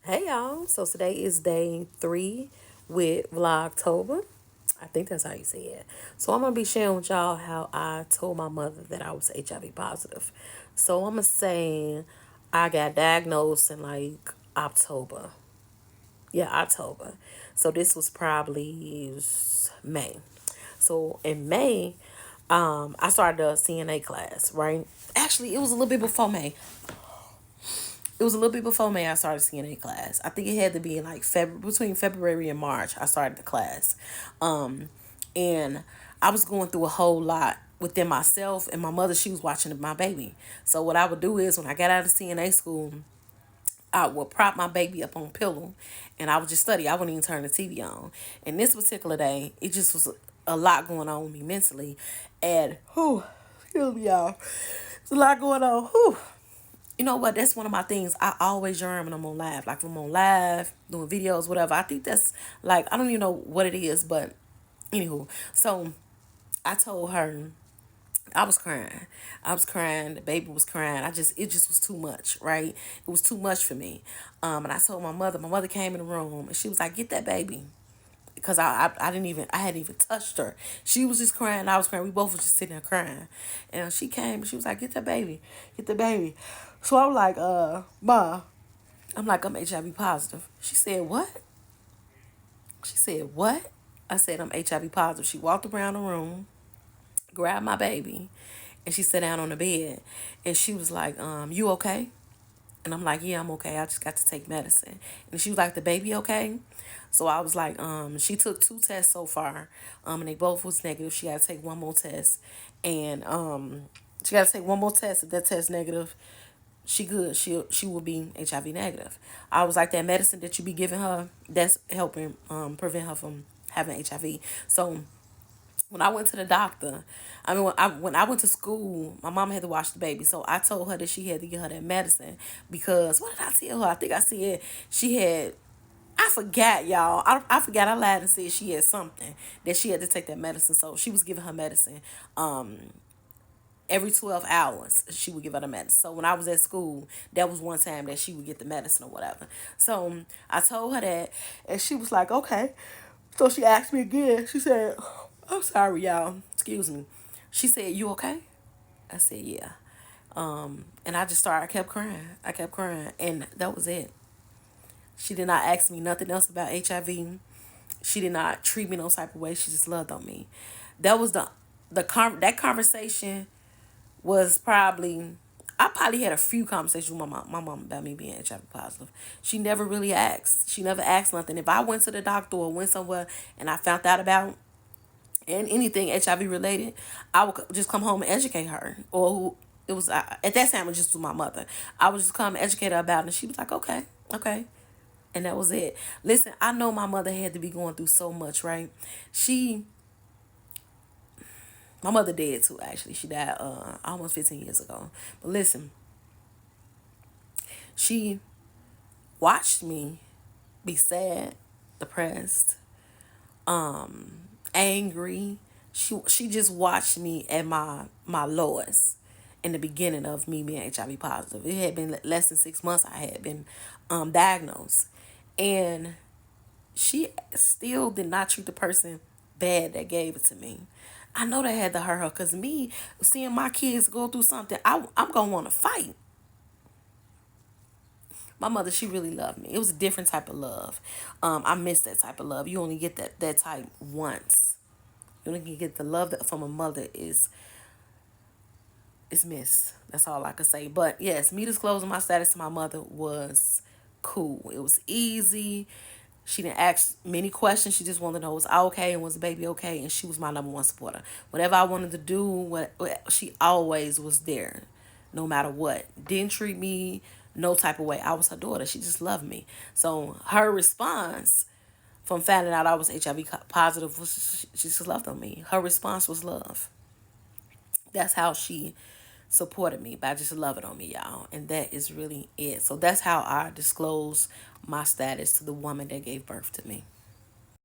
Hey y'all, so today is day 3 with Vlogtober. I think that's how you say it. So I'm gonna be sharing with y'all how I told my mother that I was HIV positive. So I'm gonna say I got diagnosed in like October. Yeah, October. So this was probably May. So in May, I started a CNA class, right? Actually, it was a little bit before May. It was a little bit before May I started CNA class. I think it had to be in like between February and March I started the class. And I was going through a whole lot within myself, and my mother, she was watching my baby. So what I would do is when I got out of CNA school, I would prop my baby up on a pillow and I would just study. I wouldn't even turn the TV on. And this particular day, it just was a lot going on with me mentally. And, whew, excuse me, y'all. There's a lot going on. Whew. You know what? That's one of my things. I always yearn when I'm on live. Like, when I'm on live, doing videos, whatever. I think that's, like, I don't even know what it is, but anywho. So, I told her, I was crying. I was crying. The baby was crying. It just was too much, right? It was too much for me. And I told my mother came in the room and she was like, get that baby. Because I didn't even, I hadn't even touched her. She was just crying. I was crying. We both was just sitting there crying. And she came and she was like, get that baby. Get the baby. So I'm like, Ma, I'm like, I'm HIV positive. She said, what? She said, what? I said, I'm HIV positive. She walked around the room, grabbed my baby, and she sat down on the bed. And she was like, you okay? And I'm like, yeah, I'm okay. I just got to take medicine. And she was like, the baby okay? So I was like, she took 2 tests so far, and they both was negative. She got to take one more test. And she got to take one more test. If that test negative, she good. She will be HIV negative. I was like, that medicine that you be giving her, that's helping prevent her from having HIV. So when I went to the doctor, I mean, when I went to school, my mom had to watch the baby. So I told her that she had to get her that medicine because, what did I tell her? I think I said she had, I forgot, y'all. I forgot. I lied and said she had something that she had to take that medicine. So she was giving her medicine every 12 hours. She would give her the medicine. So when I was at school, that was one time that she would get the medicine or whatever. So I told her that, and she was like, okay. So she asked me again. She said, I'm sorry, y'all. Excuse me. She said, you okay? I said, yeah. And I just started, I kept crying. I kept crying. And that was it. She did not ask me nothing else about HIV. She did not treat me no type of way. She just loved on me. That was that conversation was probably, I probably had a few conversations with my mom about me being HIV positive. She never really asked. She never asked nothing. If I went to the doctor or went somewhere and I found out about and anything HIV related, I would just come home and educate her. Or who it was at that time, it was just with my mother. I would just come educate her about it, and she was like, okay, okay. And that was it. Listen, I know my mother had to be going through so much, right? She, my mother dead too, actually. She died almost 15 years ago. But listen, she watched me be sad, depressed, angry. She just watched me at my lowest in the beginning of me being HIV positive. It had been less than 6 months I had been diagnosed, and she still did not treat the person bad that gave it to me. I know that had to hurt her because me seeing my kids go through something, I'm gonna want to fight. My mother, she really loved me. It was a different type of love. I miss that type of love. You only get that type once. You only get the love that from a mother is missed. That's all I could say. But yes, me disclosing my status to my mother was cool. It was easy. She didn't ask many questions. She just wanted to know, was I okay and was the baby okay? And she was my number one supporter. Whatever I wanted to do, she always was there, no matter what. Didn't treat me no type of way. I was her daughter. She just loved me. So her response from finding out I was HIV positive was she just loved on me. Her response was love. That's how she supported me by just loving on me, y'all. And that is really it. So that's how I disclose my status to the woman that gave birth to me.